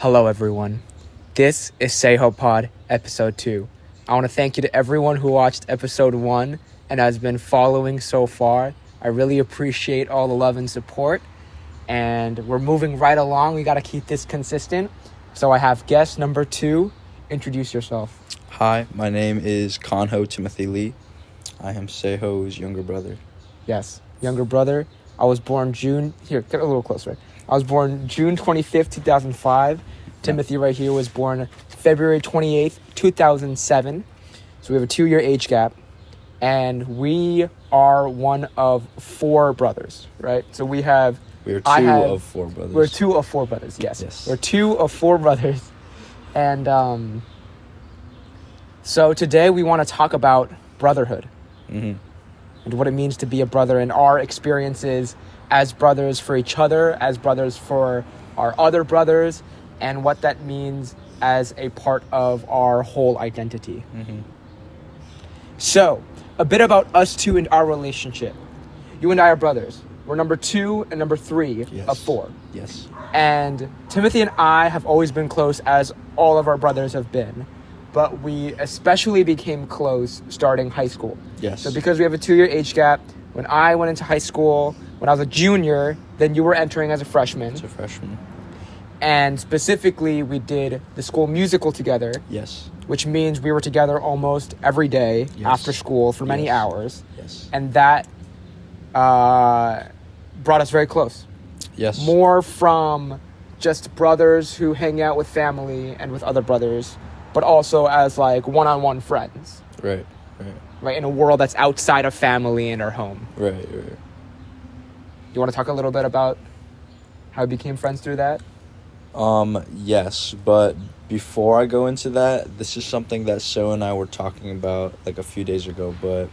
Hello, everyone. This is SehoPod Episode 2. I want to thank you to everyone who watched Episode 1 and has been following so far. I really appreciate all the love and support, and we're moving right along. We got to keep this consistent. So I have guest number 2. Introduce yourself. Hi, my name is Keonho Timothy Lee. I am Seho's younger brother. Yes, younger brother. I was born June... Here, get a little closer. I was born June 25th, 2005. Timothy right here was born February 28th, 2007. So we have a 2-year age gap. And we are one of 4 brothers, right? So we have... We're 2 of 4 brothers. We're 2 of 4 brothers, yes. We're 2 of 4 brothers. And so today we want to talk about brotherhood. Mm-hmm. And what it means to be a brother and our experiences as brothers for each other, as brothers for our other brothers, and what that means as a part of our whole identity. Mm-hmm. So, a bit about us two and our relationship. You and I are brothers. We're number 2 and number 3 of 4. Yes. And Timothy and I have always been close, as all of our brothers have been. But we especially became close starting high school. Yes. So because we have a 2-year age gap, when I went into high school, when I was a junior, then you were entering as a freshman. As a freshman. And specifically, we did the school musical together. Yes. Which means we were together almost every day after school for many hours. Yes. And that brought us very close. Yes. More from just brothers who hang out with family and with other brothers, but also as like one-on-one friends. Right. Right, in a world that's outside of family and our home. Right. You want to talk a little bit about how we became friends through that? Yes, but before I go into that, this is something that So and I were talking about like a few days ago, but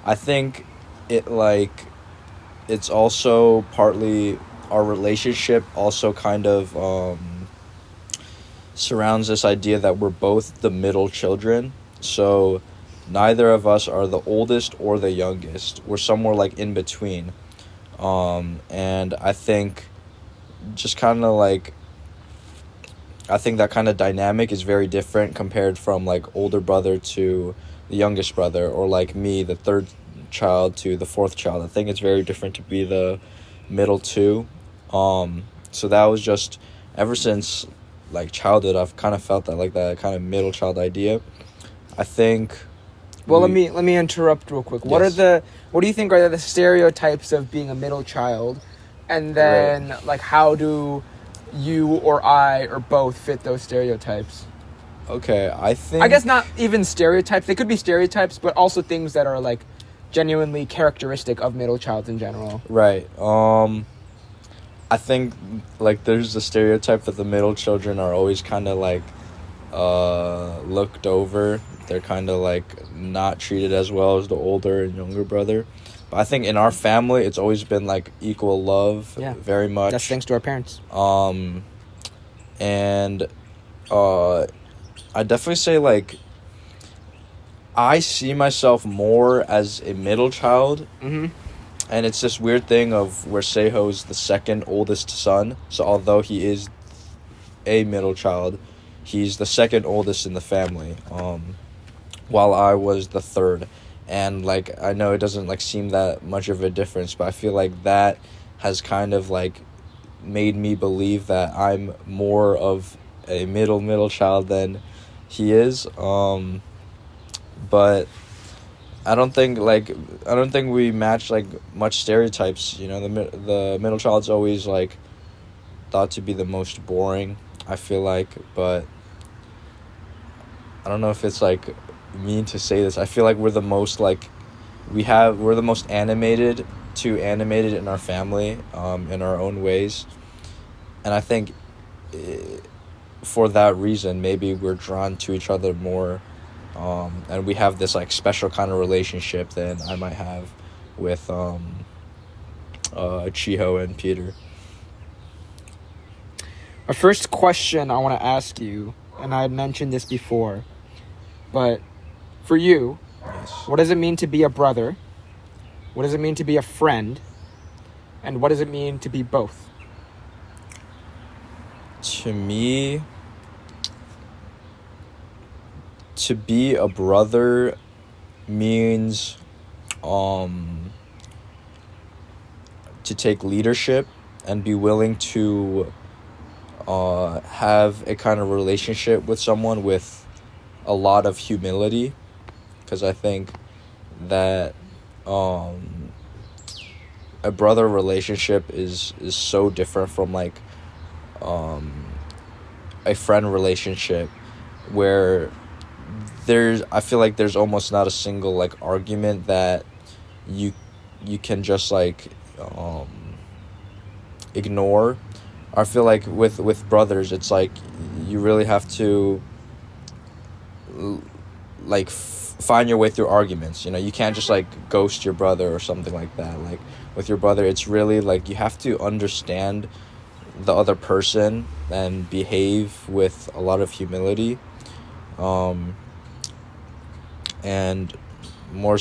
I think it's also partly our relationship also kind of surrounds this idea that we're both the middle children. So neither of us are the oldest or the youngest. We're somewhere like in between. And I think just kind of like, I think that kind of dynamic is very different compared from like older brother to the youngest brother, or like me, the 3rd child to the 4th child. I think it's very different to be the middle 2. So that was just, ever since like childhood, I've kind of felt that kind of middle child idea. I think... Well, let me interrupt real quick. Yes. What do you think are the stereotypes of being a middle child? And then, like, how do you or I or both fit those stereotypes? Okay, I guess not even stereotypes. They could be stereotypes, but also things that are, like, genuinely characteristic of middle childs in general. Right. I think, like, there's the stereotype that the middle children are always kind of, like, looked over. They're kind of like not treated as well as the older and younger brother. But I think in our family, it's always been like equal love, very much. That's thanks to our parents. And I definitely say like I see myself more as a middle child. Mm-hmm. And it's this weird thing of where Seho's the 2nd oldest son. So although he is a middle child, he's the 2nd oldest in the family. While I was the 3rd. And, like, I know it doesn't, like, seem that much of a difference, but I feel like that has kind of, like, made me believe that I'm more of a middle child than he is. But I don't think we match, like, much stereotypes. You know, the middle child's always, like, thought to be the most boring, I feel like, but I don't know if it's, like, mean to say this. I feel like we're the most like we're the most animated in our family in our own ways, and I think for that reason maybe we're drawn to each other more, and we have this like special kind of relationship than I might have with Chiho and Peter. Our first question I want to ask you, and I had mentioned this before, but for you, what does it mean to be a brother? What does it mean to be a friend? And what does it mean to be both? To me, to be a brother means to take leadership and be willing to have a kind of relationship with someone with a lot of humility, because I think that a brother relationship is so different from like a friend relationship, where I feel like there's almost not a single like argument that you can just like ignore. I feel like with brothers, it's like you really have to like find your way through arguments. You know, you can't just like ghost your brother or something like that. Like with your brother, it's really like you have to understand the other person and behave with a lot of humility. And more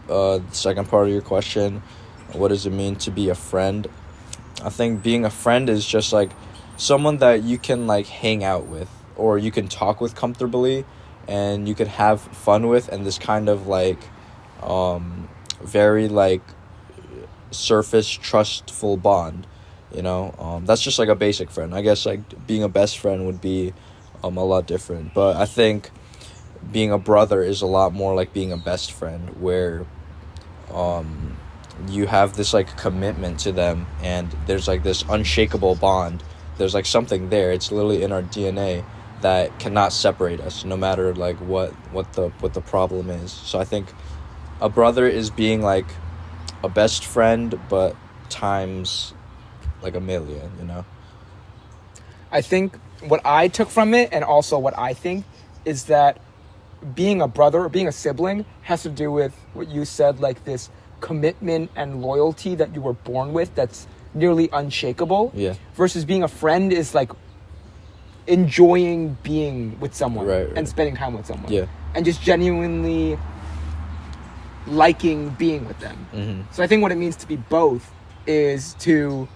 the second part of your question, what does it mean to be a friend? I think being a friend is just like someone that you can like hang out with, or you can talk with comfortably, and you can have fun with, and this kind of like very like surface trustful bond, you know. That's just like a basic friend. I guess like being a best friend would be a lot different, but I think being a brother is a lot more like being a best friend, where you have this like commitment to them, and there's like this unshakable bond. There's like something there. It's literally in our DNA that cannot separate us, no matter like what the problem is. So I think a brother is being like a best friend, but times like a million, you know. I think what I took from it, and also what I think, is that being a brother or being a sibling has to do with what you said, like this commitment and loyalty that you were born with that's nearly unshakable. Yeah. Versus being a friend is like enjoying being with someone, right. and spending time with someone. Yeah. And just genuinely liking being with them. Mm-hmm. So I think what it means to be both is to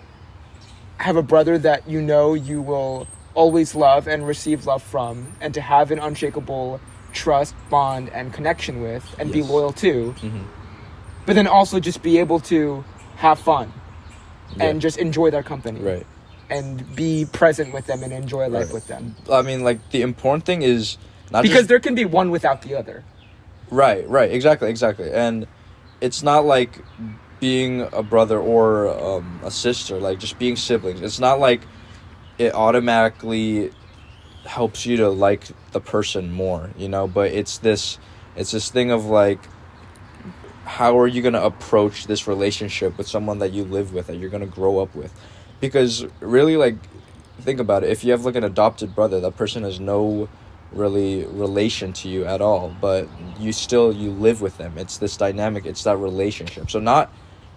have a brother that you know you will always love and receive love from, and to have an unshakable trust, bond, and connection with, and be loyal to. Mm-hmm. But then also just be able to have fun and just enjoy their company. Right. And be present with them and enjoy life with them. I mean, like, the important thing is not because there can be one without the other. Right, exactly. And it's not like being a brother or a sister, like just being siblings. It's not like it automatically helps you to like the person more, you know, but it's this thing of like, how are you going to approach this relationship with someone that you live with, that you're going to grow up with? Because really, like, think about it. If you have like an adopted brother, that person has no really relation to you at all, but you live with them. It's this dynamic, it's that relationship. So not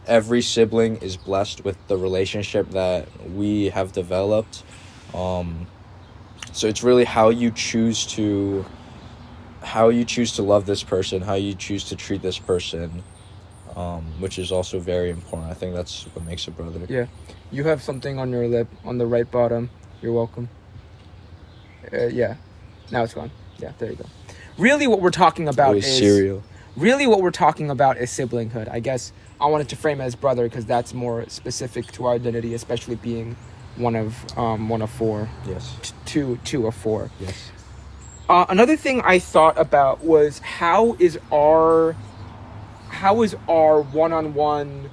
every sibling is blessed with the relationship that we have developed. So it's really how you choose to love this person, how you choose to treat this person, which is also very important. I think that's what makes a brother. Yeah. You have something on your lip, on the right bottom. You're welcome. Yeah. Now it's gone. Yeah, there you go. Really what we're talking about is cereal. Really what we're talking about is siblinghood. I guess I wanted to frame it as brother because that's more specific to our identity, especially being one of four. Yes. Two of four. Yes. Another thing I thought about was how is our one-on-one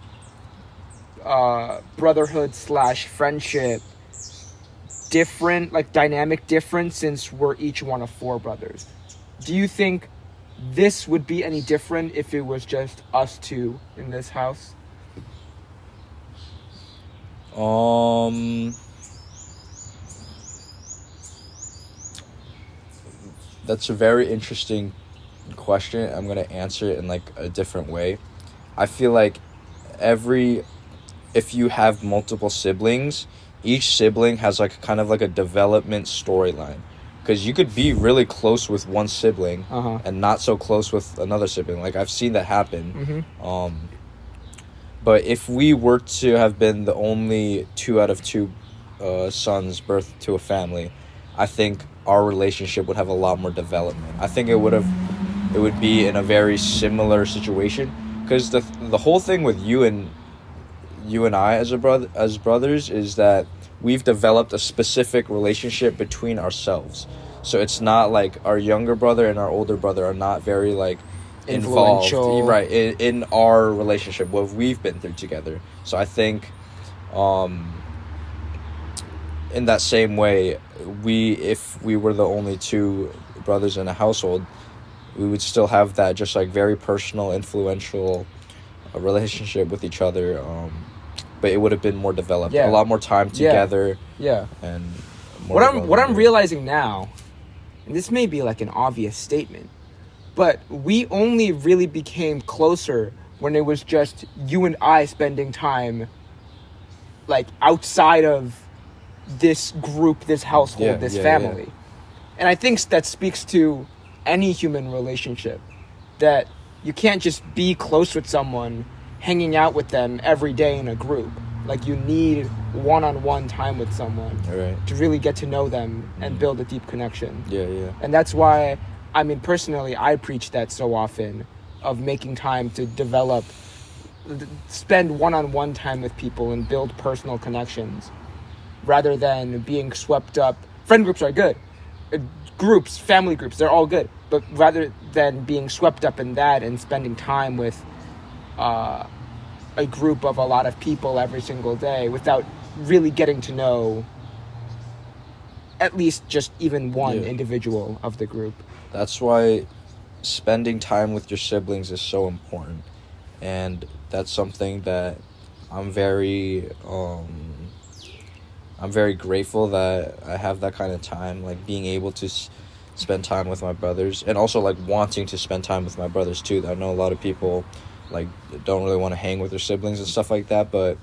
brotherhood / friendship different, like dynamic different, since we're each one of four brothers? Do you think this would be any different if it was just us two in this house? That's a very interesting question. I'm gonna answer it in like a different way. I feel like if you have multiple siblings, each sibling has like kind of like a development storyline, because you could be really close with one sibling and not so close with another sibling. Like, I've seen that happen. But if we were to have been the only 2 out of 2 son's birth to a family, I think our relationship would have a lot more development. I think it would be in a very similar situation, because the whole thing with you and I as brothers is that we've developed a specific relationship between ourselves. So it's not like our younger brother and our older brother are not very like involved, Influential. right, in our relationship, what we've been through together. So I think in that same way, if we were the only two brothers in a household, we would still have that just like very personal, influential relationship with each other, but it would have been more developed, Yeah. a lot more time together. Yeah. And more What I'm realizing now, and this may be like an obvious statement, but we only really became closer when it was just you and I spending time like outside of this group, this household, this family. And I think that speaks to any human relationship, that you can't just be close with someone, hanging out with them every day in a group. Like, you need one-on-one time with someone to really get to know them and build a deep connection. Yeah. And that's why, I mean, personally, I preach that so often, of making time to develop, spend one-on-one time with people and build personal connections, rather than being swept up. Friend groups are good. Groups, family groups, they're all good. But rather than being swept up in that and spending time with a group of a lot of people every single day without really getting to know at least just even one individual of the group. That's why spending time with your siblings is so important. And that's something that I'm very grateful that I have that kind of time, like being able to spend time with my brothers, and also like wanting to spend time with my brothers too. I know a lot of people like don't really want to hang with their siblings and stuff like that, but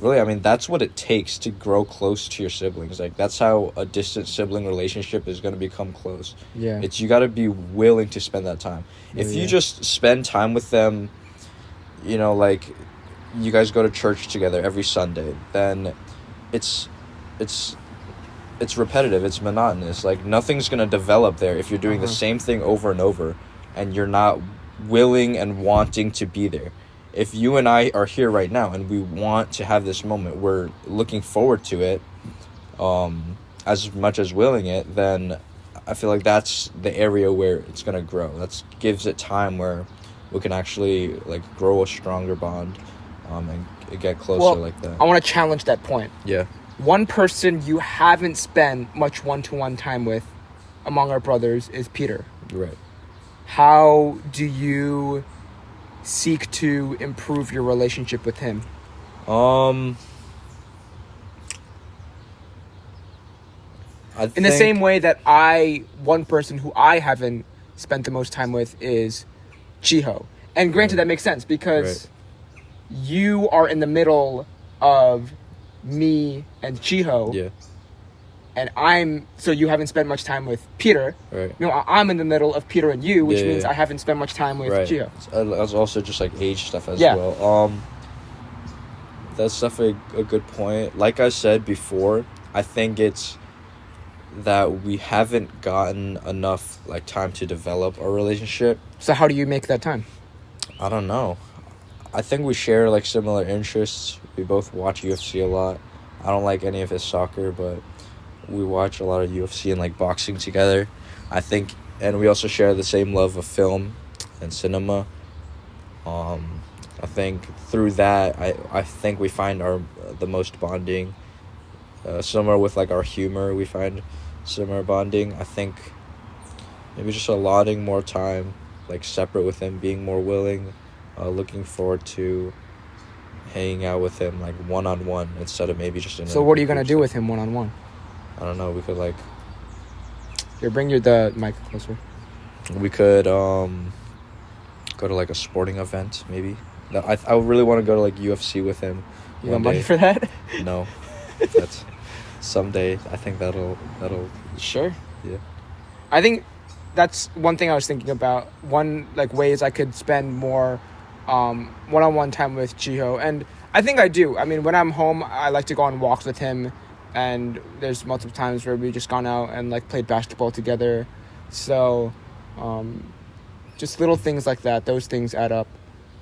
really, I mean, that's what it takes to grow close to your siblings. Like, that's how a distant sibling relationship is going to become close. Yeah. You got to be willing to spend that time. If you just spend time with them, you know, like you guys go to church together every Sunday, then it's repetitive, it's monotonous. Like, nothing's going to develop there if you're doing the same thing over and over and you're not willing and wanting to be there. If you and I are here right now and we want to have this moment, we're looking forward to it as much as willing it, then I feel like that's the area where it's going to grow. That gives it time where we can actually like grow a stronger bond and get closer like that. I want to challenge that point. Yeah. One person you haven't spent much one-to-one time with among our brothers is Peter. Right. How do you seek to improve your relationship with him? In the same way that one person who I haven't spent the most time with is Keonho. And granted, that makes sense because you are in the middle of me and Keonho. Yeah. And so you haven't spent much time with Peter. Right. You know, I'm in the middle of Peter and you, which means I haven't spent much time with Keonho. That's also just like age stuff as well. That's definitely a good point. Like I said before, I think it's that we haven't gotten enough like time to develop our relationship. So how do you make that time? I don't know. I think we share like similar interests. We both watch UFC a lot. I don't like any of his soccer, but we watch a lot of UFC and like boxing together. I think, and we also share the same love of film and cinema. I think through that, I think we find the most bonding. Similar with like our humor, we find similar bonding. I think maybe just allotting more time, like separate with him, being more willing, looking forward to hanging out with him like one-on-one instead of maybe just in So what are you going to do with him one-on-one? I don't know. We could like... Here, bring the mic closer. We could go to like a sporting event, maybe. I really want to go to like UFC with him. You got money for that? No. That's someday. I think that'll... Sure. Yeah. I think that's one thing I was thinking about. One, like, ways I could spend more one-on-one time with Keonho. And I think I do. I mean, when I'm home, I like to go on walks with him. and there's multiple times where we've just gone out and like played basketball together. So just little things like that, those things add up.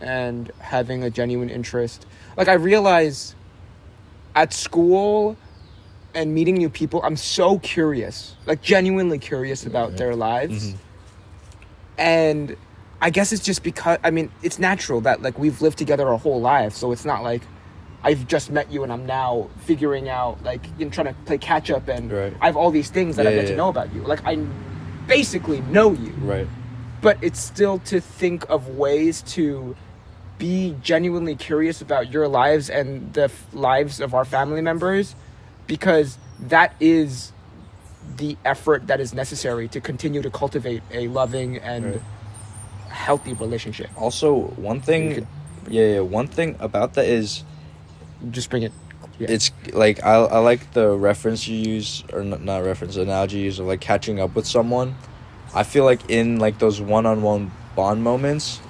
And having a genuine interest, like I realize at school and meeting new people, I'm so curious, like genuinely curious about their lives. And I guess it's just because, I mean, it's natural that like we've lived together our whole life, so it's not like I've just met you and I'm now figuring out, like, trying to play catch up, and I have all these things that I get to know about you. Like, I basically know you. Right. But it's still to think of ways to be genuinely curious about your lives and the lives of our family members, because that is the effort that is necessary to continue to cultivate a loving and healthy relationship. Also, one thing, one thing about that is, just bring it. Yeah. It's like I like the reference you use, or not reference, analogy you use of like catching up with someone. I feel like in like those one-on-one bond moments,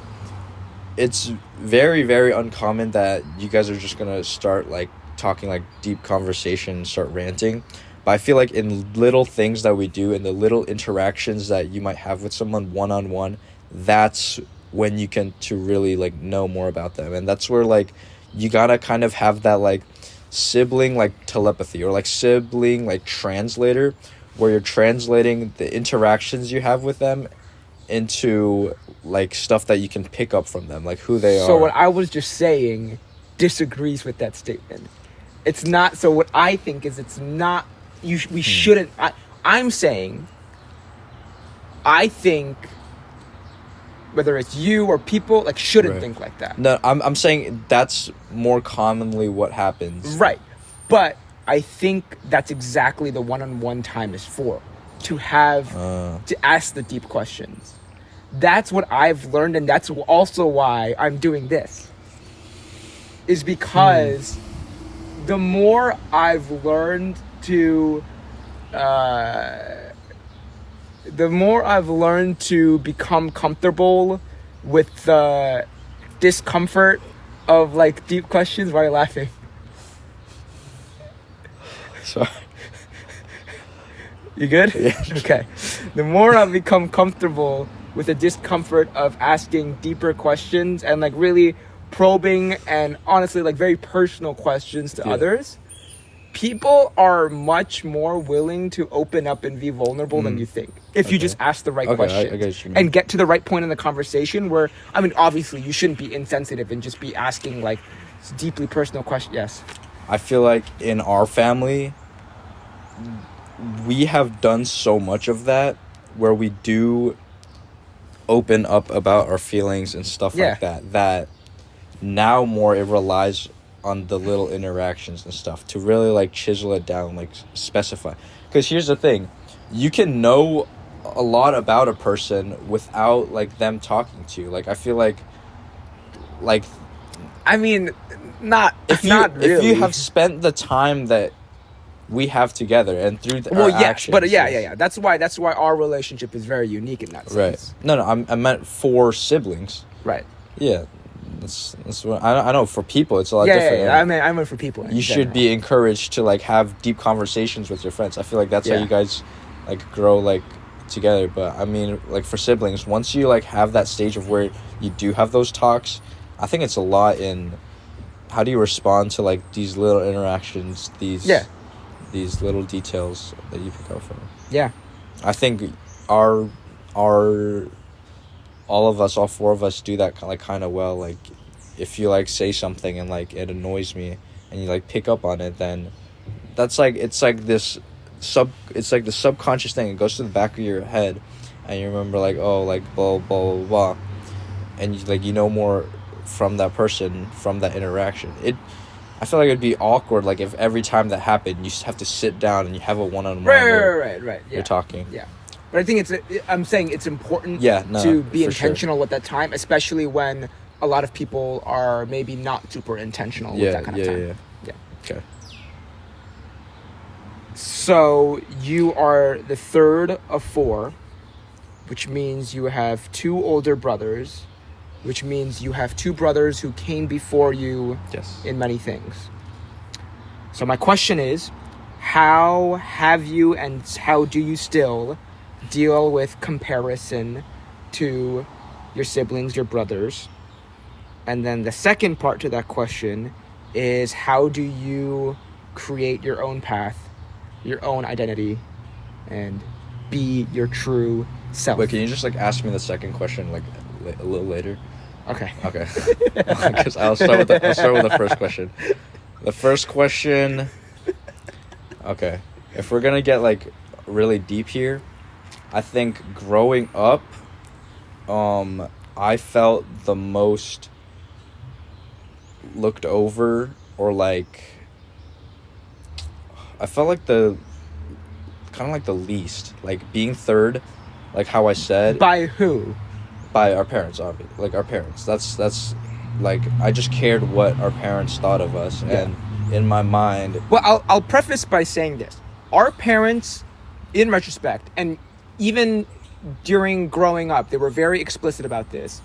it's very, very uncommon that you guys are just gonna start like talking like deep conversation, start ranting. But I feel like in little things that we do, in the little interactions that you might have with someone one-on-one, that's when you can to really like know more about them. And that's where like you gotta kind of have that like sibling like telepathy, or like sibling like translator, where you're translating the interactions you have with them into like stuff that you can pick up from them, like who they are. So what I was just saying disagrees with that statement. It's not. So what I think is, it's not. We shouldn't. I'm saying, I think whether it's you or people like shouldn't think like that. No, I'm saying that's more commonly what happens. Right. But I think that's exactly the one-on-one time is for. To have to ask the deep questions. That's what I've learned, and that's also why I'm doing this. Is because the more I've learned to become comfortable with the discomfort of like deep questions. Why are you laughing? Sorry. You good? Yeah. Okay. The more I've become comfortable with the discomfort of asking deeper questions and like really probing and honestly like very personal questions to others, people are much more willing to open up and be vulnerable than you think. If you just ask the right questions I get what you mean. and get to the right point in the conversation where, I mean, obviously you shouldn't be insensitive and just be asking like deeply personal questions. Yes. I feel like in our family, we have done so much of that where we do open up about our feelings and stuff like that now more it relies on the little interactions and stuff to really like chisel it down, like specify. Because here's the thing, you can know a lot about a person without like them talking to you. Like I feel like I mean, not really. If you have spent the time that we have together and through our actions. But yeah. That's why our relationship is very unique in that sense. Right. No, I meant for siblings. Right. Yeah. That's what I know. For people, it's a lot different. Yeah. I meant for people. You should be encouraged to like have deep conversations with your friends. I feel like that's how you guys like grow like together. But I mean, like for siblings, once you like have that stage of where you do have those talks, I think it's a lot in how do you respond to like these little interactions, these little details that you pick up from. Yeah. I think our all four of us do that kind of well. Like if you like say something and like it annoys me and you like pick up on it, then that's like it's like the subconscious thing. It goes to the back of your head and you remember like, oh, like blah blah blah blah, and you like, you know more from that person, from that interaction. I feel like it'd be awkward, like if every time that happened, you just have to sit down and you have a one-on-one. Right. Yeah. You're talking. Yeah, but I think I'm saying it's important. No, to be intentional sure. with that time, especially when a lot of people are maybe not super intentional with that kind of time. Yeah. Okay. So you are the third of four, which means you have two older brothers, which means you have two brothers who came before you in many things. So my question is, how have you and how do you still deal with comparison to your siblings, your brothers? And then the second part to that question is, how do you create your own path, your own identity, and be your true self? Wait, can you just like ask me the second question like a little later? Okay. Okay. Because I'll start with the first question. The first question. Okay, if we're gonna get like really deep here, I think growing up, I felt the most looked over, or like I felt like the kind of like the least, like being third, like how I said, By who? by our parents, obviously, like our parents. That's like I just cared what our parents thought of us, Yeah. and in my mind, Well, I'll preface by saying this. Our parents, in retrospect, and even during growing up, they were very explicit about this.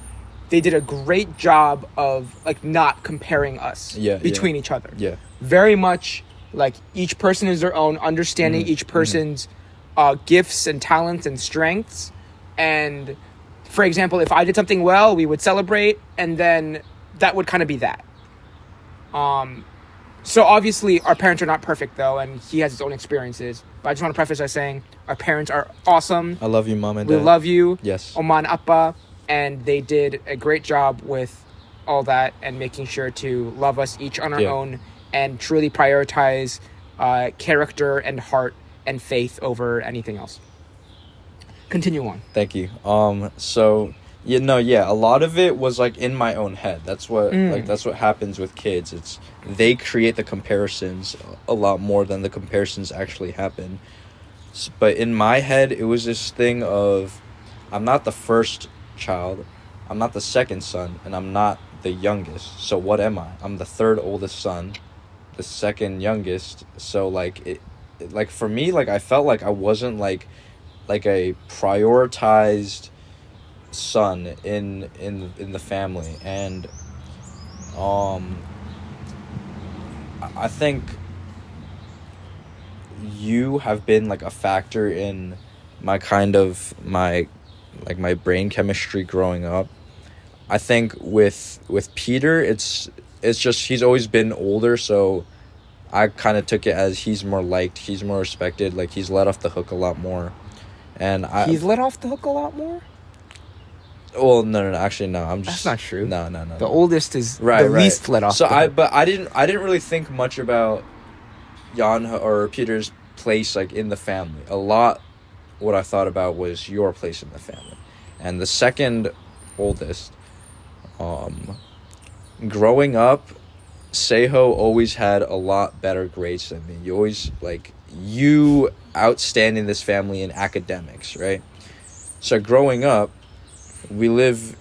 They did a great job of like not comparing us between each other. Yeah. Very much like each person is their own, understanding each person's gifts and talents and strengths. And for example, if I did something well, we would celebrate, and then that would kind of be that. So obviously our parents are not perfect though, and he has his own experiences. But I just want to preface by saying our parents are awesome. I love you, Mom and Dad. We love you. Yes. Oman Appa. And they did a great job with all that and making sure to love us each on our own and truly prioritize character and heart and faith over anything else. Continue on. Thank you. So a lot of it was like in my own head. That's what that's what happens with kids. It's they create the comparisons a lot more than the comparisons actually happen. But in my head, it was this thing of, I'm not the first child, I'm not the second son, and I'm not the youngest. So what am I? I'm the third oldest son, the second youngest. So like like for me, like I felt like I wasn't like a prioritized son in the family. And I think you have been like a factor in my my brain chemistry growing up. I think with Peter, it's just he's always been older, so I kind of took it as he's more liked, he's more respected, like he's let off the hook a lot more. And he's let off the hook a lot more? Well, no, actually, no. I'm just. That's not true. No. The oldest is the least let off. So the hook. I didn't really think much about Jan or Peter's place like in the family. A lot, what I thought about was your place in the family, and the second oldest. Growing up, Seho always had a lot better grades than me. You outstanding this family in academics, right? So growing up, we live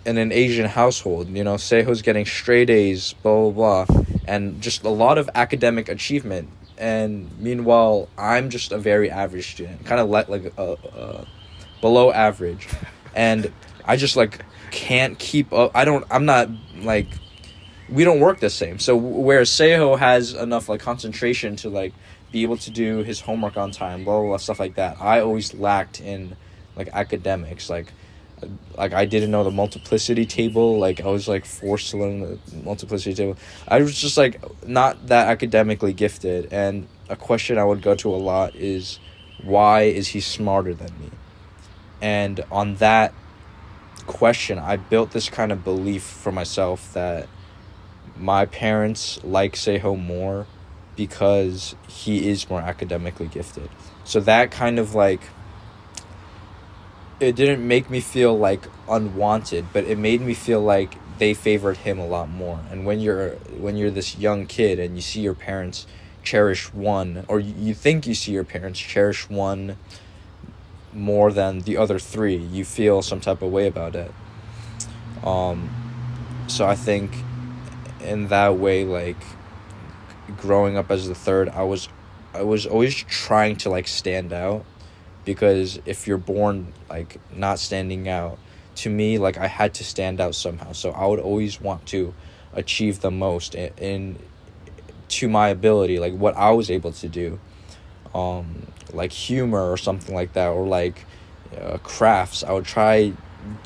in an Asian household. Seho's getting straight A's, blah, blah, blah, and just a lot of academic achievement. And meanwhile, I'm just a very average student, kind of below average. And I just, can't keep up. We don't work the same. So whereas Seho has enough, concentration to, be able to do his homework on time, blah, blah, blah, stuff like that, I always lacked in, academics. I didn't know the multiplicity table. I was, forced to learn the multiplicity table. I was just, not that academically gifted. And a question I would go to a lot is, why is he smarter than me? And on that question, I built this kind of belief for myself that my parents like Seho more because he is more academically gifted. So that kind of, it didn't make me feel unwanted, but it made me feel like they favored him a lot more. And when you're this young kid and you see your parents cherish one, or you think you see your parents cherish one more than the other three, you feel some type of way about it. So I think in that way, growing up as the third, I was always trying to stand out, because if you're born not standing out, to me, I had to stand out somehow. So I would always want to achieve the most in to my ability, like what I was able to do, like humor or something like that, or like crafts. I would try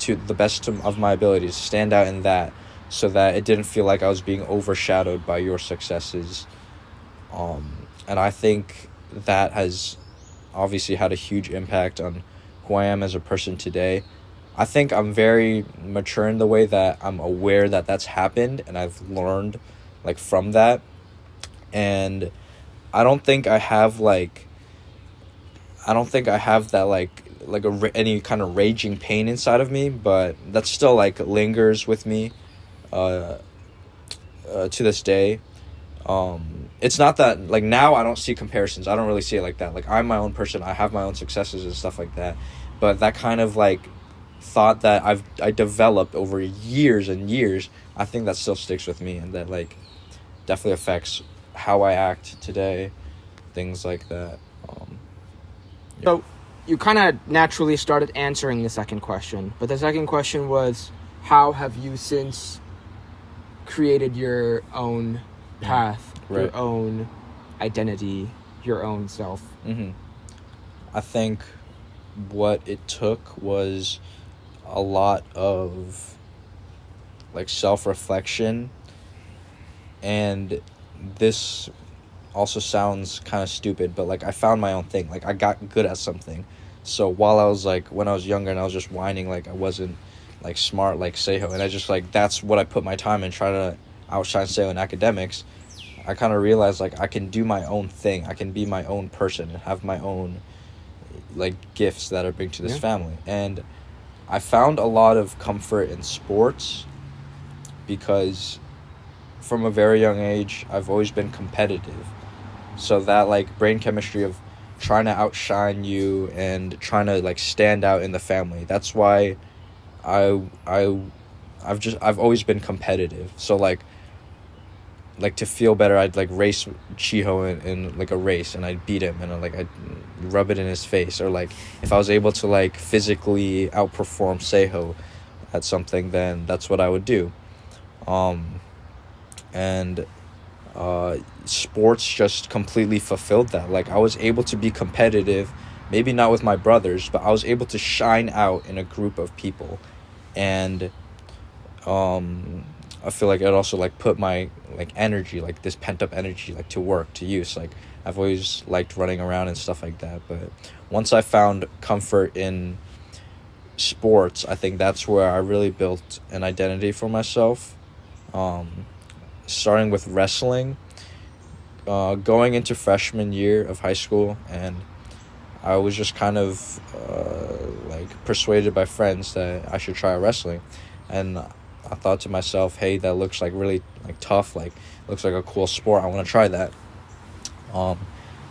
to the best of my ability to stand out in that, so that it didn't feel like I was being overshadowed by your successes. And I think that has obviously had a huge impact on who I am as a person today. I think I'm very mature in the way that I'm aware that that's happened, and I've learned like from that. And I don't think I have like I don't think I have that any kind of raging pain inside of me, but that still like lingers with me uh, to this day. It's not that like now I don't see comparisons. I don't really see it like that. Like I'm my own person. I have my own successes and stuff like that. But that kind of like thought that I developed over years and years, I think that still sticks with me, and that like definitely affects how I act today, things like that. Yeah. So you kind of naturally started answering the second question, but the second question was, how have you since created your own path, Right. your own identity, your own self? I think what it took was a lot of like self-reflection, and this also sounds kind of stupid, but like I found my own thing. Like I got good at something. So while I was like, when I was younger and I was just whining like I wasn't like smart like Seho, and I just like that's what I put my time in, trying to outshine Seho in academics, I kind of realized like I can do my own thing. I can be my own person and have my own like gifts that I bring to this family. And I found a lot of comfort in sports because from a very young age I've always been competitive. So that like brain chemistry of trying to outshine you and trying to like stand out in the family. That's why I've always been competitive. So like to feel better, I'd like race Chiho in like a race, and I'd beat him, and I'd rub it in his face. Or like if I was able to like physically outperform Seho at something, then that's what I would do. And sports just completely fulfilled that. Like I was able to be competitive, maybe not with my brothers, but I was able to shine out in a group of people. And I feel like it also like put my like energy, like this pent up energy, like to work, to use. Like I've always liked running around and stuff like that, but once I found comfort in sports, I think that's where I really built an identity for myself. Starting with wrestling, going into freshman year of high school, and I was just kind of like persuaded by friends that I should try wrestling. And I thought to myself, hey, that looks like really like tough, like looks like a cool sport, I want to try that.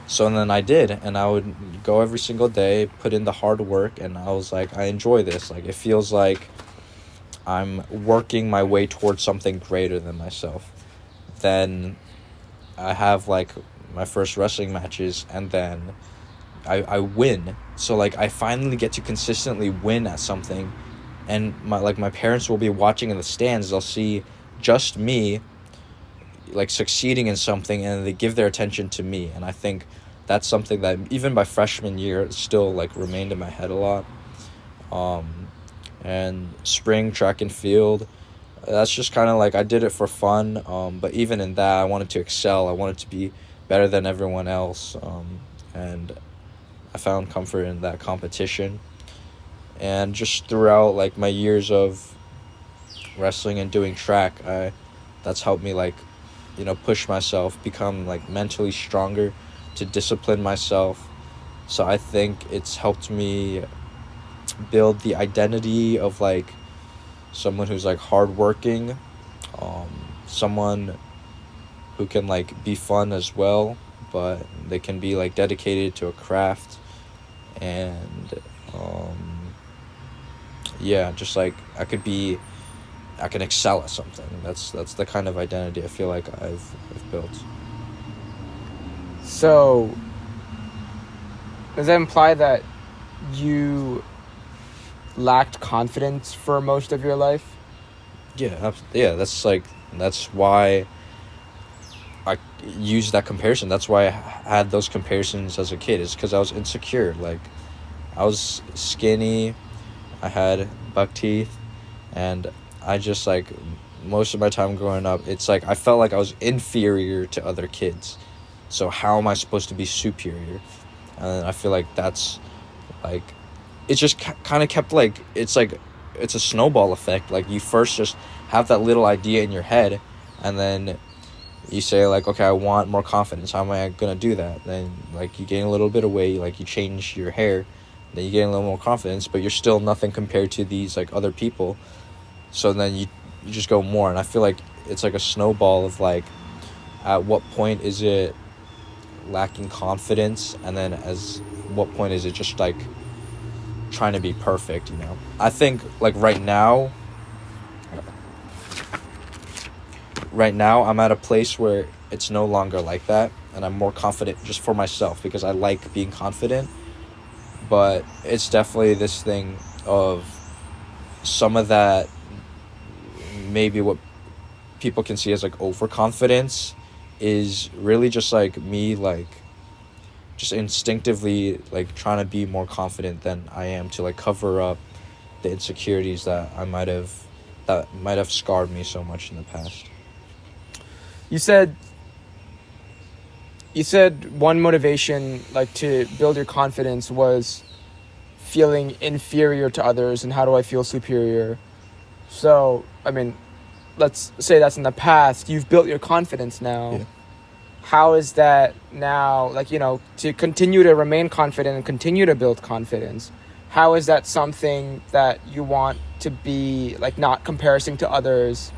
So then I did, and I would go every single day, put in the hard work, and I was like, I enjoy this. Like it feels like I'm working my way towards something greater than myself. Then I have like my first wrestling matches, and then I win. So like I finally get to consistently win at something, and my parents will be watching in the stands. They'll see just me like succeeding in something, and they give their attention to me. And I think that's something that even by freshman year still like remained in my head a lot. And spring track and field, that's just kind of like I did it for fun, but even in that I wanted to excel. I wanted to be better than everyone else, and I found comfort in that competition. And just throughout like my years of wrestling and doing track, that's helped me like push myself, become like mentally stronger, to discipline myself. So I think it's helped me build the identity of like someone who's like hardworking, someone who can like be fun as well, but they can be like dedicated to a craft. And just like I can excel at something. That's the kind of identity I feel like I've built. So does that imply that you lacked confidence for most of your life? Yeah, that's why use that comparison. That's why I had those comparisons as a kid, is because I was insecure. Like, I was skinny, I had buck teeth, and I just, like, most of my time growing up, it's like I felt like I was inferior to other kids. So how am I supposed to be superior? And I feel like that's, like, it just kind of kept, like, it's like, it's a snowball effect. Like, you first just have that little idea in your head, and then you say, like, okay, I want more confidence. How am I gonna do that? Then, like, you gain a little bit of weight, like, you change your hair, then you gain a little more confidence, but you're still nothing compared to these, like, other people. So then you just go more, and I feel like it's like a snowball of, like, at what point is it lacking confidence, and then as what point is it just, like, trying to be perfect, you know? I think, like, right now I'm at a place where it's no longer like that, and I'm more confident just for myself because I like being confident. But it's definitely this thing of some of that, maybe what people can see as, like, overconfidence is really just, like, me, like, just instinctively, like, trying to be more confident than I am, to, like, cover up the insecurities that might have scarred me so much in the past. You said one motivation, like, to build your confidence was feeling inferior to others, and how do I feel superior? So, I mean, let's say that's in the past. You've built your confidence now. Yeah. How is that now, like, you know, to continue to remain confident and continue to build confidence? How is that something that you want to be, like, not comparing to others,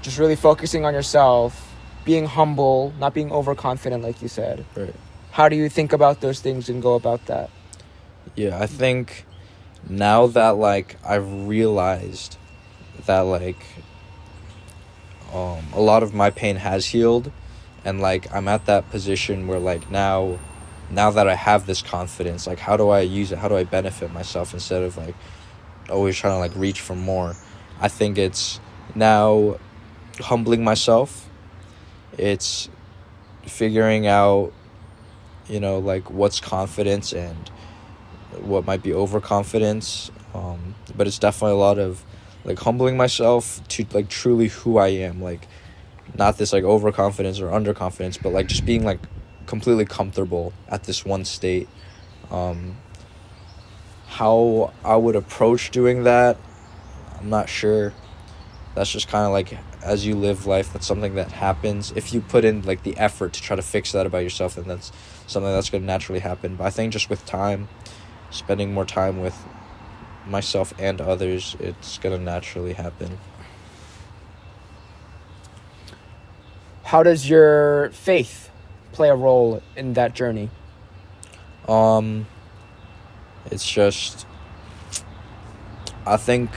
just really focusing on yourself, being humble, not being overconfident, like you said? Right. How do you think about those things and go about that? Yeah, I think now that, like, I've realized that, like, a lot of my pain has healed, and, like, I'm at that position where, like, now that I have this confidence, like, how do I use it? How do I benefit myself instead of, like, always trying to, like, reach for more? I think it's now humbling myself. It's figuring out, you know, like, what's confidence and what might be overconfidence. But it's definitely a lot of, like, humbling myself to, like, truly who I am. Like, not this, like, overconfidence or underconfidence, but, like, just being, like, completely comfortable at this one state. How I would approach doing that, I'm not sure. That's just kind of, like, as you live life, that's something that happens. If you put in, like, the effort to try to fix that about yourself, then that's something that's going to naturally happen. But I think just with time, spending more time with myself and others, it's going to naturally happen. How does your faith play a role in that journey? It's just, I think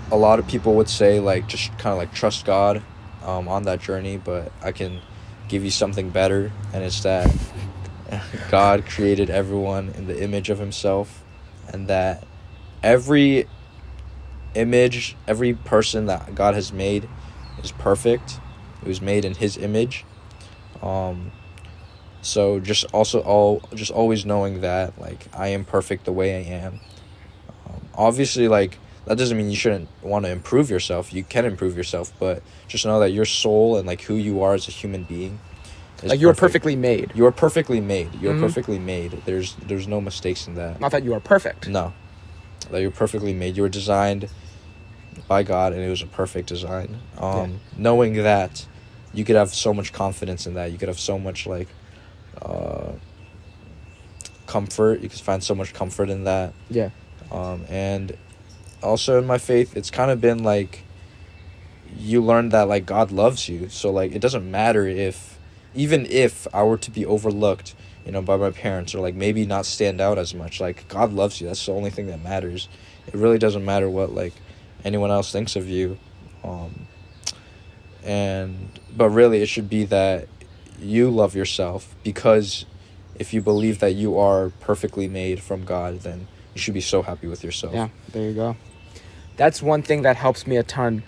a lot of people would say, like, just kind of, like, trust God on that journey, but I can give you something better, and it's that God created everyone in the image of himself, and that every person that God has made is perfect. It was made in his image. So just always knowing that, like, I am perfect the way I am. Obviously, like, that doesn't mean you shouldn't want to improve yourself. You can improve yourself, but just know that your soul and, like, who you are as a human being is like, you are perfectly made. You are perfectly made. You're perfectly made. There's no mistakes in that. Not that you are perfect. No. That you're perfectly made. You were designed by God, and it was a perfect design. Knowing that, you could have so much confidence in that. You could have so much, like, comfort. You could find so much comfort in that. Yeah. And also in my faith, it's kind of been, like, you learn that, like, God loves you. So, like, it doesn't matter even if I were to be overlooked, you know, by my parents, or, like, maybe not stand out as much, like, God loves you. That's the only thing that matters. It really doesn't matter what, like, anyone else thinks of you. But really, it should be that you love yourself, because if you believe that you are perfectly made from God, then you should be so happy with yourself. Yeah, there you go. That's one thing that helps me a ton.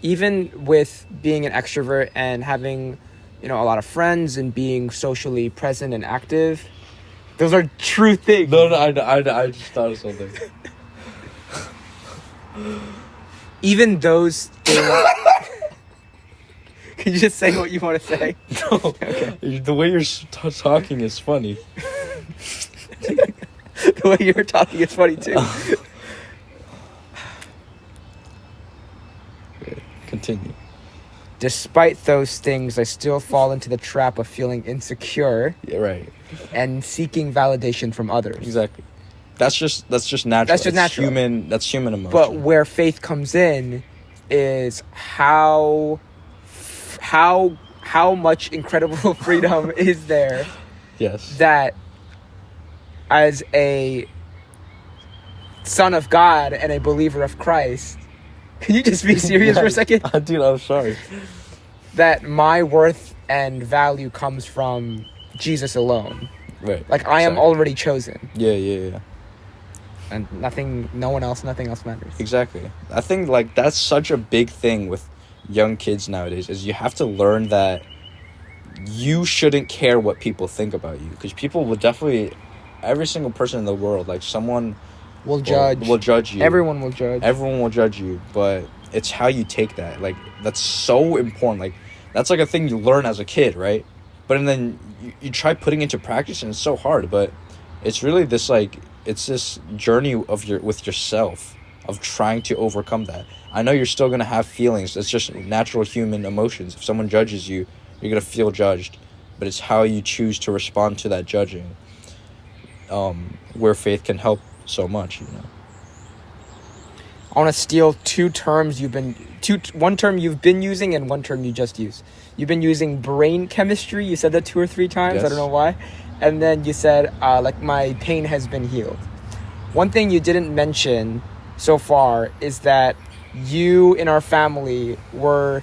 even with being an extrovert and having, a lot of friends and being socially present and active, those are true things. No, I just thought of something. Even those things. Can you just say what you want to say? No, Okay. the way you're talking is funny. The way you're talking is funny too. Continue. Despite those things, I still fall into the trap of feeling insecure Yeah, right. and seeking validation from others. Exactly. That's just natural. That's just natural. That's human emotion. But where faith comes in is how much incredible freedom is there yes. that as a son of God and a believer of Christ, can you just be serious for a second? Dude, I'm sorry. That my worth and value comes from Jesus alone. Right. Like, I am already chosen. Yeah. And nothing else matters. Exactly. I think, like, that's such a big thing with young kids nowadays, is you have to learn that you shouldn't care what people think about you. Because people will definitely, every single person in the world, like, someone will judge you. Everyone will judge you, but it's how you take that. Like, that's so important. Like, that's like a thing you learn as a kid, right? But then you try putting it into practice, and it's so hard. But it's really this, like, it's this journey with yourself of trying to overcome that. I know you're still gonna have feelings. It's just natural human emotions. If someone judges you, you're gonna feel judged, but it's how you choose to respond to that judging, where faith can help so much. I want to steal one term you've been using and one term you just used. You've been using brain chemistry. You said that 2 or 3 times. Yes. I don't know why. And then you said, like, my pain has been healed. One thing you didn't mention so far is that you in our family were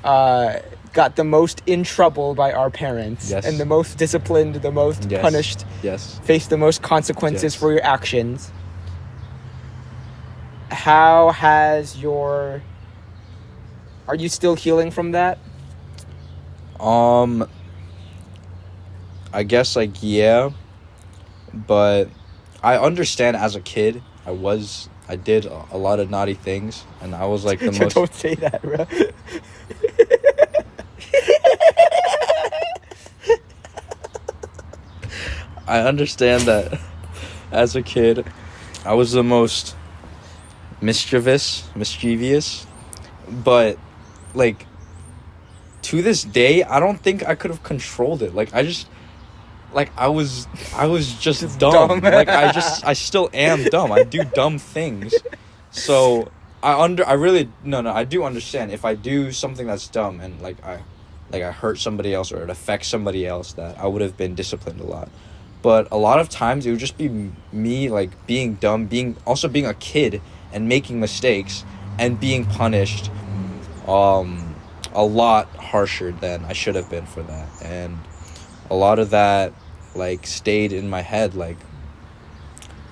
got the most in trouble by our parents. Yes. And the most disciplined, the most punished. Yes. Faced the most consequences Yes. for your actions. How has are you still healing from that? I guess, like, yeah, but I understand as a kid, I did a lot of naughty things, and I was, like, the most... Don't say that, bro. I understand that as a kid, I was the most mischievous, but, like, to this day, I don't think I could have controlled it. Like, I was just dumb. Like, I still am dumb. I do dumb things. So, I do understand if I do something that's dumb and, like, I hurt somebody else or it affects somebody else, that I would have been disciplined a lot. But a lot of times it would just be me, like, being dumb, being a kid and making mistakes and being punished a lot harsher than I should have been for that. And a lot of that, like, stayed in my head. Like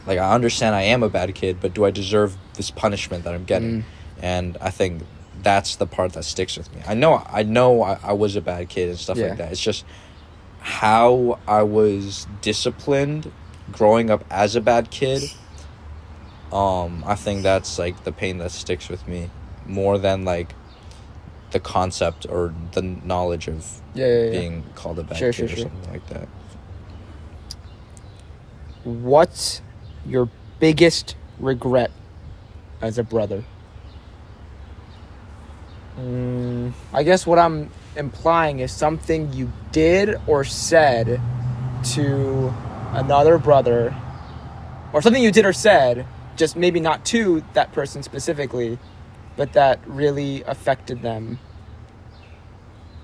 I understand I am a bad kid, but do I deserve this punishment that I'm getting? And I think that's the part that sticks with me. I know I was a bad kid and stuff like that. It's just how I was disciplined growing up as a bad kid. I think that's, like, the pain that sticks with me more than, like, the concept or the knowledge of being called a bad kid or something like that. What's your biggest regret as a brother? I guess what I'm implying is something you did or said to another brother, or something you did or said, just maybe not to that person specifically, but that really affected them,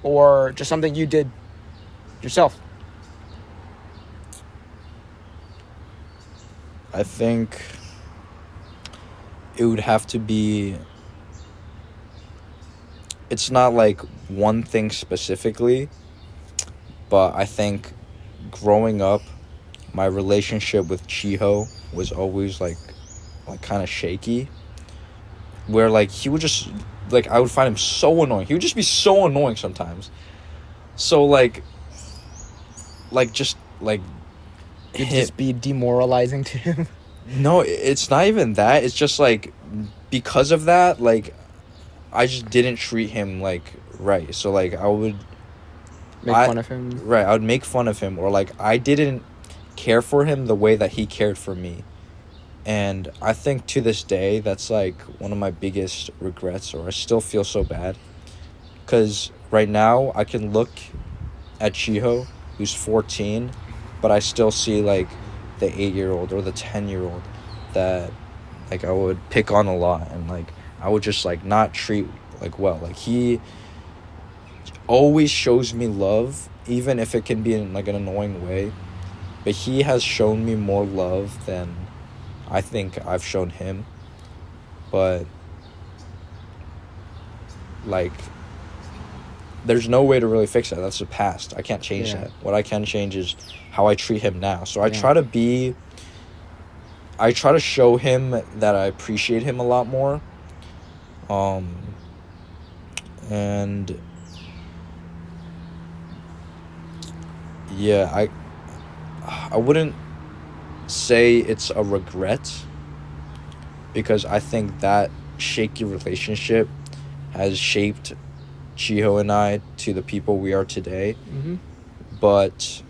or just something you did yourself. I think it would have to be, it's not like one thing specifically, but I think growing up, my relationship with Chiho was always like kind of shaky, where, like, he would just like, I would find him so annoying. He would just be so annoying sometimes. So, like, just, like... You'd just be demoralizing to him. No, it's not even that. It's just, like, because of that, like, I just didn't treat him, like, right. So, like, I would... Make fun of him. Right, I would make fun of him. Or, like, I didn't care for him the way that he cared for me. And I think to this day, that's, like, one of my biggest regrets, or I still feel so bad. Because right now, I can look at Chiho, who's 14, but I still see, like, the 8-year-old or the 10-year-old that, like, I would pick on a lot. And, like, I would just, like, not treat, like, well. Like, he always shows me love, even if it can be in, like, an annoying way. But he has shown me more love than I think I've shown him. But, like, there's no way to really fix that. That's the past. I can't change that. What I can change is how I treat him now. So I try to show him that I appreciate him a lot more. And yeah, I wouldn't say it's a regret, because I think that shaky relationship has shaped Chiho and I to the people we are today. Mm-hmm. But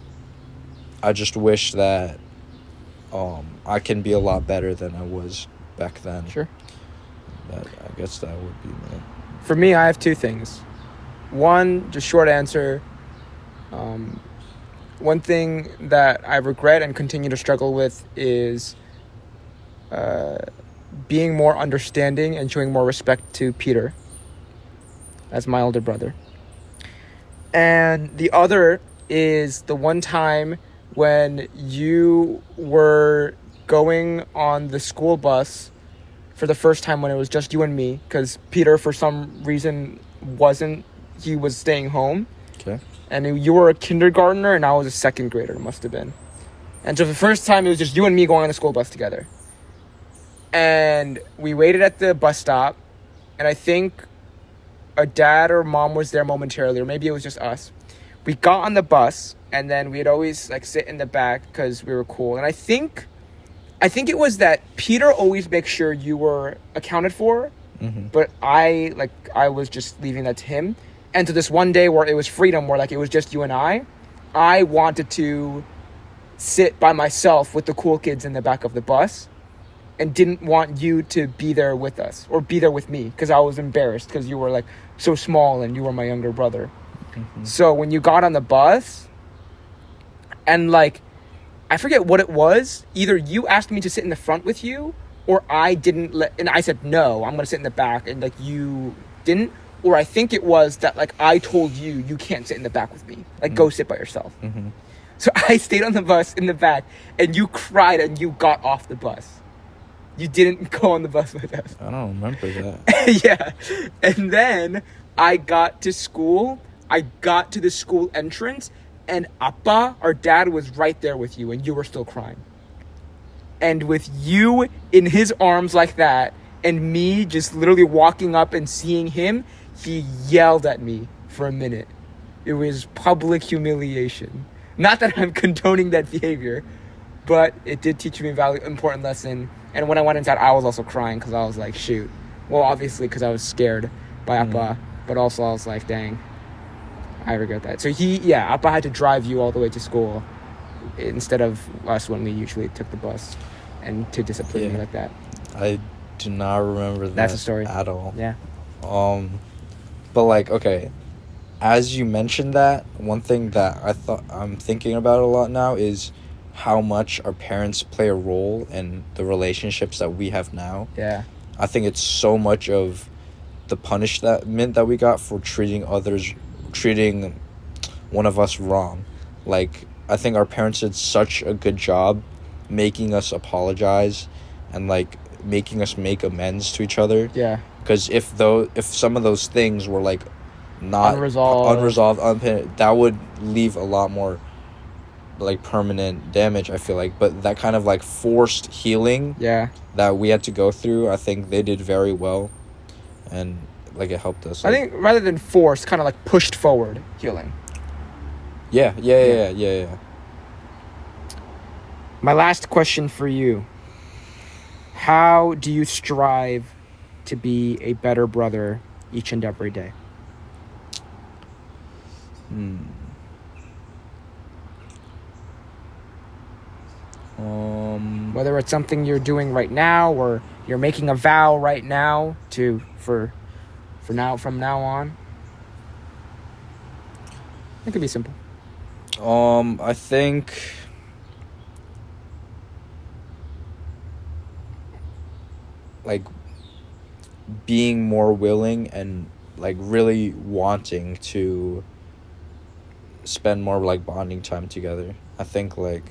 I just wish that I can be a lot better than I was back then. Sure. I guess that would be me. For me, I have two things. One, just short answer. One thing that I regret and continue to struggle with is being more understanding and showing more respect to Peter as my older brother. And the other is the one time when you were going on the school bus for the first time, when it was just you and me, because Peter, for some reason, he was staying home. Okay. And you were a kindergartner and I was a second grader, must have been. And so the first time, it was just you and me going on the school bus together. And we waited at the bus stop, and I think a dad or mom was there momentarily, or maybe it was just us. We got on the bus, and then we'd always, like, sit in the back because we were cool. And I think it was that Peter always makes sure you were accounted for, but I was just leaving that to him. And to this one day where it was freedom, where, like, it was just you and I wanted to sit by myself with the cool kids in the back of the bus, and didn't want you to be there with us or be there with me, because I was embarrassed because you were, like, so small and you were my younger brother. So when you got on the bus, and, like, I forget what it was, either you asked me to sit in the front with you, or I didn't and I said, no, I'm going to sit in the back, and, like, you didn't. Or I think it was that, like, I told you can't sit in the back with me. Like, go sit by yourself. So I stayed on the bus in the back, and you cried and you got off the bus. You didn't go on the bus with us. I don't remember that. Yeah. And then I got to school. I got to the school entrance, and Appa, our dad, was right there with you, and you were still crying. And with you in his arms like that, and me just literally walking up and seeing him, he yelled at me for a minute. It was public humiliation. Not that I'm condoning that behavior, but it did teach me a important lesson. And when I went inside, I was also crying because I was like, shoot. Well, obviously because I was scared by Appa, but also I was like, dang, I regret that. So Appa had to drive you all the way to school instead of us when we usually took the bus, and to discipline me like that. I do not remember that. That's the story at all. Yeah. But, like, okay, as you mentioned that, one thing that I'm thinking about a lot now is how much our parents play a role in the relationships that we have now. Yeah. I think it's so much of the punishment that we got for treating one of us wrong. Like, I think our parents did such a good job making us apologize and, like, making us make amends to each other. Yeah. Because if some of those things were, like, not unresolved, that would leave a lot more, like, permanent damage, I feel like. But that kind of, like, forced healing that we had to go through, I think they did very well. And like it helped us. I think rather than forced, kind of like pushed forward healing. Yeah. My last question for you. How do you strive to be a better brother each and every day? Whether it's something you're doing right now or you're making a vow right now from now on. It could be simple. I think like being more willing and like really wanting to spend more like bonding time together. I think like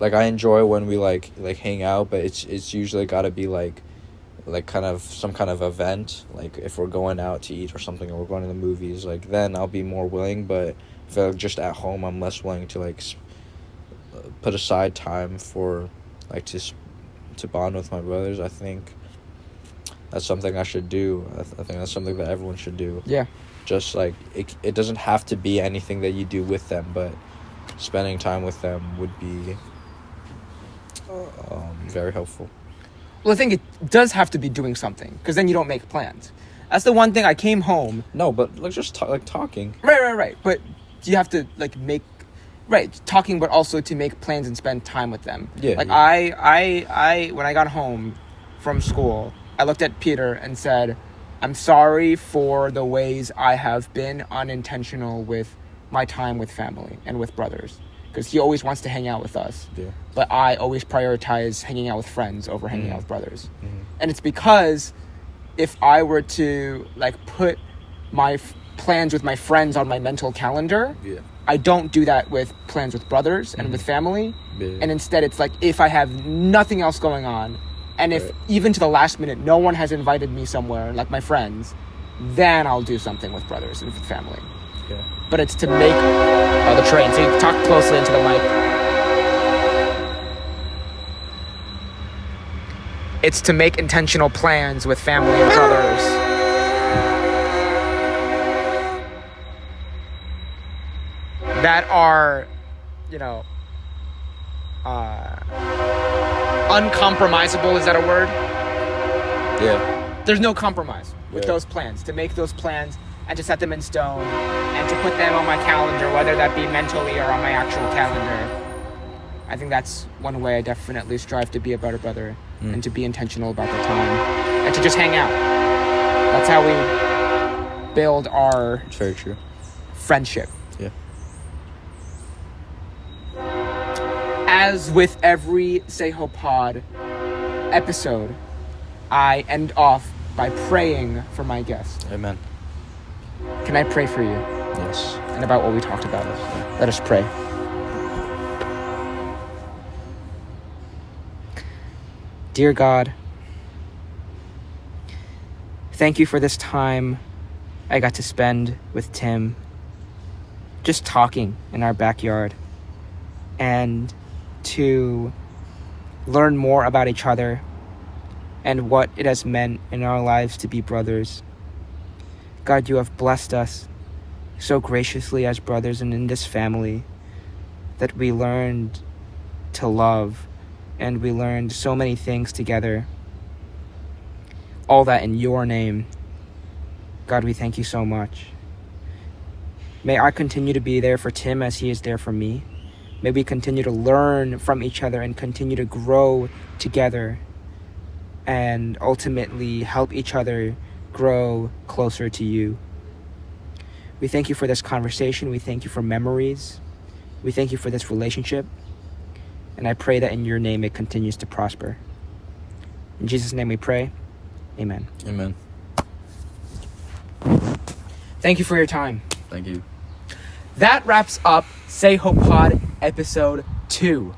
I enjoy when we like hang out, but it's usually got to be like kind of some kind of event, like if we're going out to eat or something, or we're going to the movies, like then I'll be more willing. But if I'm just at home, I'm less willing to like put aside time for like to bond with my brothers. I think that's something I should do. I think that's something that everyone should do. Yeah. Just like it doesn't have to be anything that you do with them, but spending time with them would be very helpful. Well, I think it does have to be doing something, because then you don't make plans. That's the one thing. I came home. No, but like just talking. Right. But you have to like make talking, but also to make plans and spend time with them. Yeah. Like I when I got home from school, I looked at Peter and said, "I'm sorry for the ways I have been unintentional with my time with family and with brothers." Because he always wants to hang out with us. Yeah. But I always prioritize hanging out with friends over hanging out with brothers. Mm-hmm. And it's because if I were to like put my plans with my friends on my mental calendar, I don't do that with plans with brothers and with family. Yeah. And instead it's like if I have nothing else going on, and if even to the last minute no one has invited me somewhere, like my friends, then I'll do something with brothers and with family. Yeah. But it's to make the train. So you talk closely into the mic. It's to make intentional plans with family and brothers. That are, uncompromisable. Is that a word? Yeah. There's no compromise with Yeah. those plans. To make those plans and to set them in stone and to put them on my calendar, whether that be mentally or on my actual calendar. I think that's one way I definitely strive to be a better brother and to be intentional about the time and to just hang out. That's how we build our It's very true. friendship. Yeah. As with every SehoPod episode, I end off by praying for my guest. Amen. Can I pray for you Yes. and about what we talked about? Let us pray. Dear God, thank you for this time I got to spend with Tim, just talking in our backyard, and to learn more about each other and what it has meant in our lives to be brothers. God, you have blessed us so graciously as brothers and in this family that we learned to love, and we learned so many things together. All that in your name. God, we thank you so much. May I continue to be there for Tim as he is there for me. May we continue to learn from each other and continue to grow together and ultimately help each other grow closer to you. We thank you for this conversation. We thank you for memories. We thank you for this relationship. And I pray that in your name it continues to prosper. In Jesus' name we pray. Amen. Amen. Thank you for your time. Thank you. That wraps up SehoPod episode 2. Do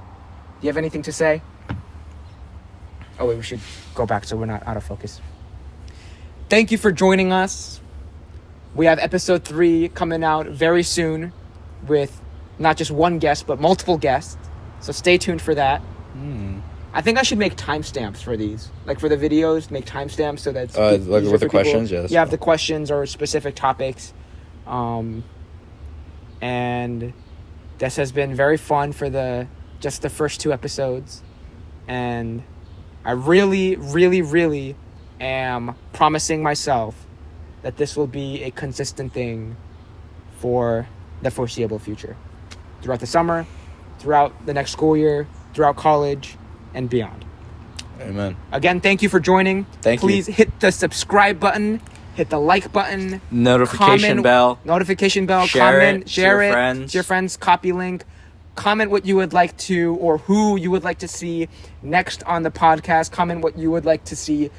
you have anything to say? Oh wait, we should go back so we're not out of focus. Thank you for joining us. We have episode 3 coming out very soon with not just one guest, but multiple guests. So stay tuned for that. I think I should make timestamps for these, like for the videos. Make timestamps so that's like easier with the for people. questions. Yes. Yeah, the questions or specific topics, and this has been very fun for the first 2 episodes, and I really, really, really am promising myself that this will be a consistent thing for the foreseeable future, throughout the summer, throughout the next school year, throughout college, and beyond. Amen. Again, thank you for joining. Thank you. Please hit the subscribe button, hit the like button, Notification bell. Share it to your it friends. to your friends, copy link. Comment what you would like to, or who you would like to see next on the podcast. Comment what you would like to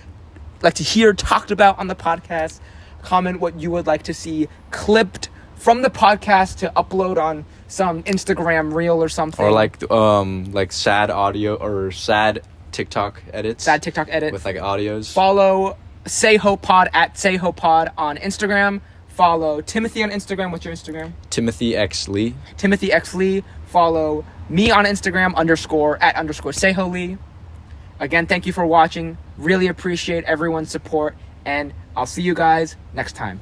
hear talked about on the podcast. Comment what you would like to see clipped from the podcast to upload on some Instagram reel or something. Or like sad audio or sad TikTok edits. Sad TikTok edit. With like audios. Follow SehoPod at SehoPod on Instagram. Follow Timothy on Instagram. What's your Instagram? Timothy X Lee. Timothy X Lee. Follow me on Instagram _@_Seho Lee. Again, thank you for watching. Really appreciate everyone's support, and I'll see you guys next time.